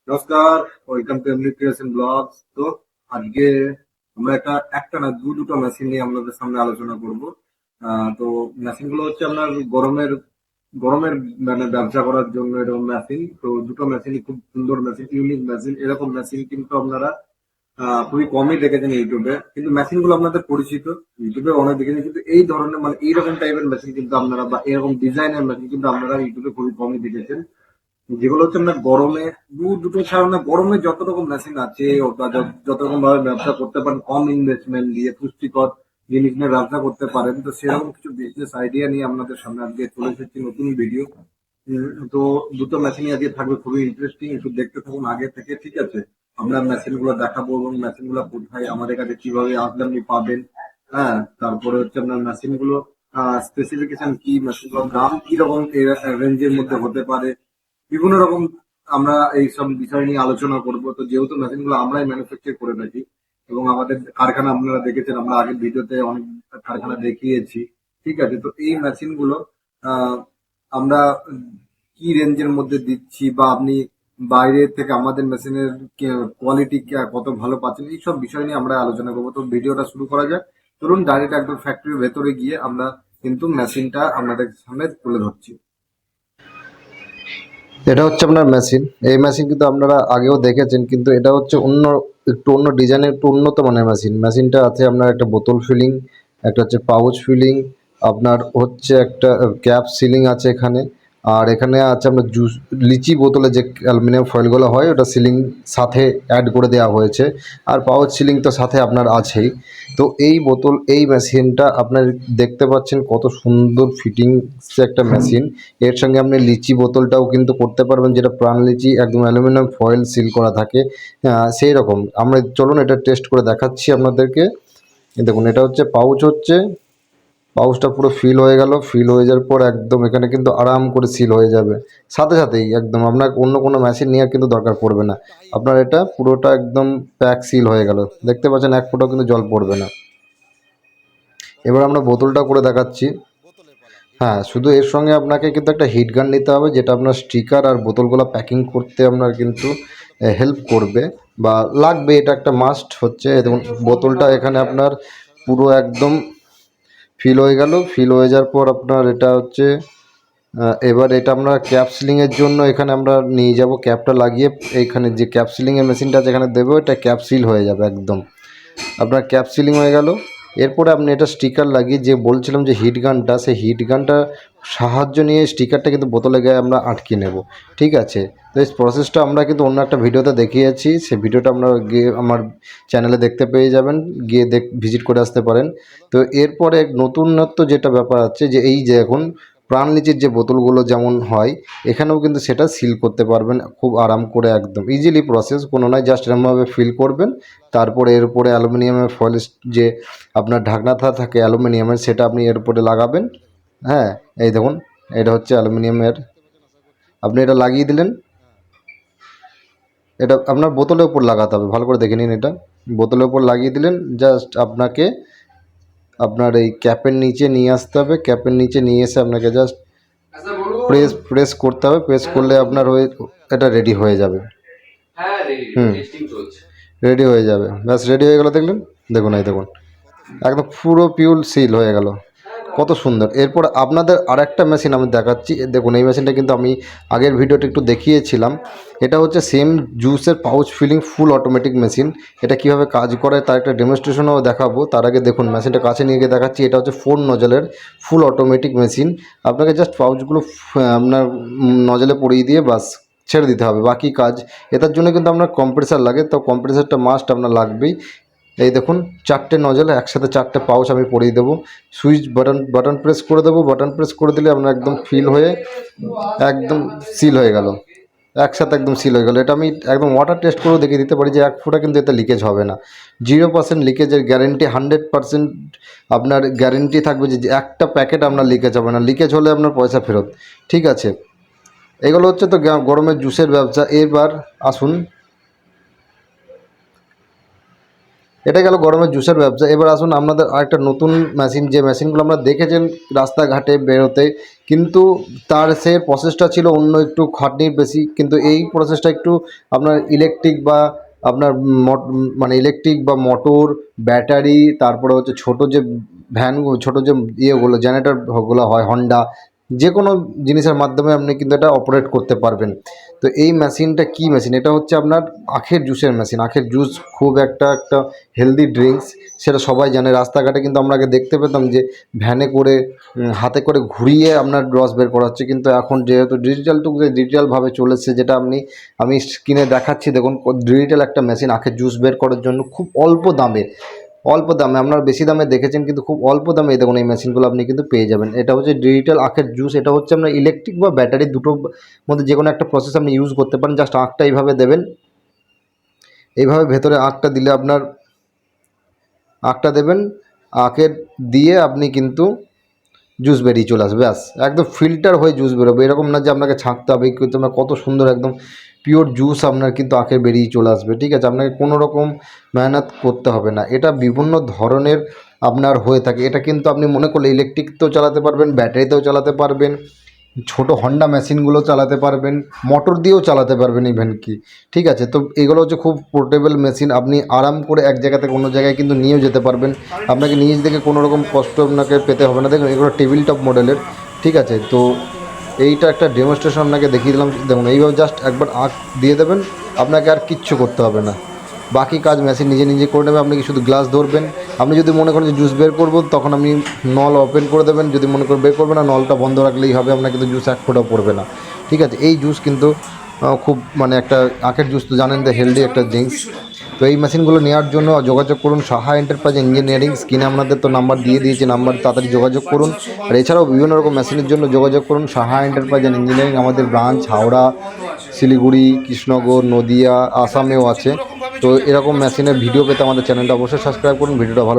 নমস্কার, welcome to এমনি creation blogs. তো আজকে আমরা একটা না দুটো মেশিন নিয়ে আপনাদের সামনে আলোচনা করব। তো মেশিন গুলো হচ্ছে আপনার গরমের গরমের মানে ব্যবসা করার জন্য এরকম মেশিন। তো দুটো মেশিনই খুব সুন্দর মেশিন, ইউনিক মেশিন। এরকম মেশিন কিন্তু আপনারা খুবই কমই দেখেছেন ইউটিউবে, কিন্তু মেশিন গুলো আপনাদের পরিচিত, ইউটিউবে অনেক দেখেছেন, কিন্তু এই ধরনের মানে এইরকম টাইপের মেশিন কিন্তু আপনারা বা এরকম ডিজাইনের মেশিন কিন্তু আপনারা ইউটিউবে খুবই কমই দেখেছেন। যেগুলো হচ্ছে আমরা গরমে দুটো ছাড়া না, গরমে যত রকম মেশিন আছে ওটা যত রকম ভাবে ব্যবসা করতে পারেন, কম ইনভেস্টমেন্ট দিয়ে পুষ্টিকর জিনিস নিয়ে ব্যবসা করতে পারেন। তো সেরকম কিছু বিজনেস আইডিয়া নিয়ে আপনাদের সামনে আজকে চলে এসেছি নতুন ভিডিও। তো দুটো মেশিনই আজকে থাকবে, খুবই ইন্টারেস্টিং, একটু দেখতে থাকুন আগে থেকে, ঠিক আছে? আমরা মেশিন গুলো দেখাবো এবং মেশিন গুলো কোথায় আমাদের কাছে কিভাবে আসলে আপনি পাবেন। হ্যাঁ, তারপরে হচ্ছে আপনার মেশিন গুলো স্পেসিফিকেশন কি, মেশিন গুলোর দাম কি রকম রেঞ্জের মধ্যে হতে পারে, বিভিন্ন রকম আমরা এই সব বিষয় নিয়ে আলোচনা করব। তো যেহেতু মেশিন গুলো আমরাই ম্যানুফ্যাকচার করে থাকি এবং আমাদের কারখানা আপনারা দেখেছেন, আমরা আগের ভিডিওতে অনেক কারখানা দেখিয়েছি, ঠিক আছে? তো এই মেশিন গুলো আহ, আমরা কি রেঞ্জের মধ্যে দিচ্ছি, বা আপনি বাইরে থেকে আমাদের মেশিনের কোয়ালিটি কত ভালো পাচ্ছেন, এইসব বিষয় নিয়ে আমরা আলোচনা করবো। তো ভিডিওটা শুরু করা যায়। ধরুন ডাইরেক্ট একদম ফ্যাক্টরির ভেতরে গিয়ে আমরা কিন্তু মেশিনটা আপনাদের সামনে তুলে ধরছি। এটা হচ্ছে আপনার মেশিন। এই মেশিন কিন্তু আপনারা আগেও দেখেছেন, কিন্তু এটা হচ্ছে অন্য ডিজাইনের, একটু উন্নত মানের মেশিন। মেশিনটা আছে আপনার একটা বোতল ফিলিং, একটা হচ্ছে পাউচ ফিলিং, আপনার হচ্ছে একটা ক্যাপ সিলিং আছে এখানে। আর এখানে আছে আপনার জুস, লিচি বোতলে যে অ্যালুমিনিয়াম ফয়েলগুলো হয় ওটা সিলিং সাথে অ্যাড করে দেওয়া হয়েছে। আর পাউচ সিলিং তো সাথে আপনার আছেই। তো এই মেশিনটা আপনার দেখতে পাচ্ছেন কত সুন্দর ফিটিংস একটা মেশিন। এর সঙ্গে আপনি লিচি বোতলটাও কিন্তু করতে পারবেন, যেটা প্রাণ লিচি, একদম অ্যালুমিনিয়াম ফয়েল সিল করা থাকে। সেই রকম আমরা, চলুন এটা টেস্ট করে দেখাচ্ছি আপনাদেরকে। দেখুন, এটা হচ্ছে পাউচ, হচ্ছে পাউচটা পুরো ফিল হয়ে গেল। ফিল হয়ে যাওয়ার পর একদম এখানে কিন্তু আরাম করে সিল হয়ে যাবে সাথে সাথেই। একদম আপনার অন্য কোনো মেশিন নেওয়ার কিন্তু দরকার পড়বে না। আপনার এটা পুরোটা একদম প্যাক সিল হয়ে গেল, দেখতে পাচ্ছেন এক ফোঁটাও কিন্তু জল পড়বে না। এবার আমরা বোতলটা করে দেখাচ্ছি। হ্যাঁ, শুধু এর সঙ্গে আপনাকে কিন্তু একটা হিট গান নিতে হবে, যেটা আপনার স্টিকার আর বোতলগুলো প্যাকিং করতে আপনার কিন্তু হেল্প করবে বা লাগবে। এটা একটা মাস্ট হচ্ছে। দেখুন, বোতলটা এখানে আপনার পুরো একদম ফিল হয়ে গেল। ফিল হয়ে যাওয়ার পর আপনার এটা হচ্ছে এবার এটা আমরা ক্যাপ সিলিংয়ের জন্য এখানে আমরা নিয়ে যাব। ক্যাপটা লাগিয়ে এইখানে যে ক্যাপ সিলিংয়ের মেশিনটা যেখানে দেবো, এটা ক্যাপ সিল হয়ে যাবে একদম। আপনার ক্যাপ সিলিং হয়ে গেল। এরপরে আপনি এটা স্টিকার লাগিয়ে, যে বলছিলাম যে হিট গানটা, সেই হিট গানটা সাহায্য নিয়ে স্টিকারটা কিন্তু বোতলে গায়ে আমরা আটকে নেব, ঠিক আছে? তো এই প্রসেসটা আমরা কিন্তু অন্য একটা ভিডিওতে দেখিয়েছি, সেই ভিডিওটা আপনারা গিয়ে আমার চ্যানেলে দেখতে পেয়ে যাবেন, গিয়ে ভিজিট করে আসতে পারেন। তো এরপরে নতুনত্ব যেটা ব্যাপার আছে, যে এই যে এখন প্রাণ লিচির যে বোতলগুলো যেমন হয়, এখানেও কিন্তু সেটা সিল করতে পারবেন খুব আরাম করে, একদম ইজিলি প্রসেস কোনো নয়। জাস্ট এরমভাবে ফিল করবেন, তারপরে এর উপরে অ্যালুমিনিয়ামের ফয়েল, যে আপনার ঢাকনাটা থাকে অ্যালুমিনিয়ামের, সেটা আপনি এর উপরে লাগাবেন। হ্যাঁ, এই দেখুন, এটা হচ্ছে অ্যালুমিনিয়ামের। আপনি এটা লাগিয়ে দিলেন। এটা আপনার বোতলের উপর লাগাতে হবে, ভালো করে দেখে নিন। এটা বোতলের উপর লাগিয়ে দিলেন। জাস্ট আপনাকে আপনার এই ক্যাপের নিচে নিয়ে আসতে হবে। ক্যাপের নিচে নিয়ে এসে আপনাকে জাস্ট প্রেস করতে হবে। প্রেস করলে আপনার এটা রেডি হয়ে যাবে। হুম, রেডি হয়ে যাবে। ব্যাস রেডি হয়ে গেল, দেখলেন? দেখুন, এই দেখুন, একদম পুরো পিওর সিল হয়ে গেল, কত সুন্দর। এরপর আপনাদের আরেকটা মেশিন আমি দেখাচ্ছি। দেখুন, এই মেশিনটা কিন্তু আমি আগের ভিডিওতে একটু দেখিয়েছিলাম। এটা হচ্ছে সেম জুসের pouch filling full automatic machine. এটা কিভাবে কাজ করে তার একটা ডেমনস্ট্রেশনও দেখাবো। তার আগে দেখুন, মেশিনটা কাছে নিয়ে গিয়ে দেখাচ্ছি। এটা হচ্ছে 4 নজলের ফুল অটোমেটিক মেশিন। আপনাকে জাস্ট পাউচগুলো আপনার নজলে পরিয়ে দিয়ে বাস ছেড়ে দিতে হবে, বাকি কাজ। এটার জন্য কিন্তু আপনার কম্প্রেসার লাগে, তো কম্প্রেসারটা মাস্ট আপনার লাগবেই। এই দেখুন, 4টে নজল একসাথে, 4টে পাউচ আমি পরিয়ে দেবো। সুইচ বাটন প্রেস করে দেবো। বাটন প্রেস করে দিলে আপনার একদম ফিল হয়ে একদম সিল হয়ে গেল, একসাথে একদম সিল হয়ে গেল। এটা আমি একদম ওয়াটার টেস্ট করেও দেখিয়ে দিতে পারি যে এক ফোঁটা কিন্তু এতে লিকেজ হবে না। 0% লিকেজের গ্যারেন্টি, 100% আপনার গ্যারেন্টি থাকবে যে একটা প্যাকেট আপনার লিকেজ হবে না। লিকেজ হলে আপনার পয়সা ফেরত, ঠিক আছে? এগুলো হচ্ছে তো গরমের জুসের ব্যবসা। এবার আসুন, এটা গেল গরমের জুসের ব্যবসা। এবার আসুন আপনাদের আরেকটা নতুন মেশিন, যে মেশিনগুলো আমরা দেখেছেন রাস্তাঘাটে বেরোতে, কিন্তু তার সে প্রসেসটা ছিল অন্য একটু খাটনির বেশি, কিন্তু এই প্রসেসটা একটু আপনার ইলেকট্রিক বা আপনার মানে ইলেকট্রিক বা মোটর, ব্যাটারি, তারপরে হচ্ছে ছোটো যে ভ্যানগুলো, ছোটো যে ইয়েগুলো জেনারেটরগুলো হয় হন্ডা, যে কোনো জিনিসের মাধ্যমে আপনি কিন্তু এটা অপারেট করতে পারবেন। তো এই মেশিনটা কি মেশিন, এটা হচ্ছে আপনার আখের জুসের মেশিন। আখের জুস খুব একটা হেলদি ড্রিঙ্কস, সেটা সবাই জানে। রাস্তাঘাটে কিন্তু আমরা আগে দেখতে পেতাম যে ভ্যানে করে হাতে করে ঘুরিয়ে আপনার রস বের করা হচ্ছে, কিন্তু এখন যেহেতু ডিজিটালভাবে চলেছে, যেটা আমি স্ক্রিনে দেখাচ্ছি দেখুন, ডিজিটাল একটা মেশিন আখের জুস বের করার জন্য খুব অল্প দামে আপনারা বেশি দামে দেখেছেন, কিন্তু খুব অল্প দামে দেখুন এই মেশিনগুলো আপনি কিন্তু পেয়ে যাবেন। এটা হচ্ছে ডিজিটাল আখের জুস। এটা হচ্ছে আপনার ইলেকট্রিক বা ব্যাটারি দুটোর মধ্যে যে কোনো একটা প্রসেস আপনি ইউজ করতে পারেন। জাস্ট আখটা এইভাবে দেবেন, এইভাবে ভেতরে আখটা দিলে আপনার আখটা দেবেন, আখের দিয়ে আপনি কিন্তু জুস বেরিয়ে চলে আসবে। ব্যাস, একদম ফিল্টার হয়ে জুস বেরোবে। এরকম না যে আপনাকে ছাঁকতে হবে, কিন্তু আপনার কত সুন্দর একদম পিওর জুস আপনার কিন্তু আখের বেরিয়ে চলে আসবে। ঠিক আছে, আপনাকে কোনো রকম মেহনত করতে হবে না। এটা বিভিন্ন ধরনের আপনার হয়ে থাকে। এটা কিন্তু আপনি মনে করলে ইলেকট্রিকতেও চালাতে পারবেন, ব্যাটারিতেও চালাতে পারবেন, ছোটো হন্ডা মেশিনগুলো চালাতে পারবেন, মোটর দিয়েও চালাতে পারবেন ইভেন কি। ঠিক আছে, তো এগুলো হচ্ছে খুব পোর্টেবল মেশিন। আপনি আরাম করে এক জায়গা থেকে অন্য জায়গায় কিন্তু নিয়েও যেতে পারবেন। আপনাকে নিজ থেকে কোনো রকম কষ্ট আপনাকে পেতে হবে না। দেখুন এগুলো টেবিল টপ মডেলের। ঠিক আছে, তো এইটা একটা ডেমনস্ট্রেশন আপনাকে দেখিয়ে দিলাম। দেখুন এইভাবে জাস্ট একবার আঁক দিয়ে দেবেন, আপনাকে আর কিচ্ছু করতে হবে না। বাকি কাজ মেশিন নিজে করে নেবে। আপনি কি শুধু গ্লাস ধরবেন। আপনি যদি মনে করেন যে জুস বের করবো, তখন আপনি নল ওপেন করে দেবেন। যদি মনে করেন বের করবে না, নলটা বন্ধ রাখলেই হবে, আপনার কিন্তু জুস এক ফোঁটাও পড়বে না। ঠিক আছে, এই জুস কিন্তু খুব মানে একটা আখের জুস তো জানেন যে হেলদি একটা ড্রিঙ্কস। তো এই মেশিনগুলো নেওয়ার জন্য যোগাযোগ করুন সাহা এন্টারপ্রাইজ ইঞ্জিনিয়ারিং। স্ক্রিনে আপনাদের তো নাম্বার দিয়ে দিয়েছি, নাম্বার তাড়াতাড়ি যোগাযোগ করুন। আর এছাড়াও বিভিন্ন রকম মেশিনের জন্য যোগাযোগ করুন সাহা এন্টারপ্রাইজ ইঞ্জিনিয়ারিং। আমাদের ব্রাঞ্চ হাওড়া, শিলিগুড়ি, কৃষ্ণনগর, নদিয়া, আসামেও আছে। তো এরকম মেশিনের ভিডিও পেতে আমাদের চ্যানেলটা অবশ্যই সাবস্ক্রাইব করুন। ভিডিওটা ভালো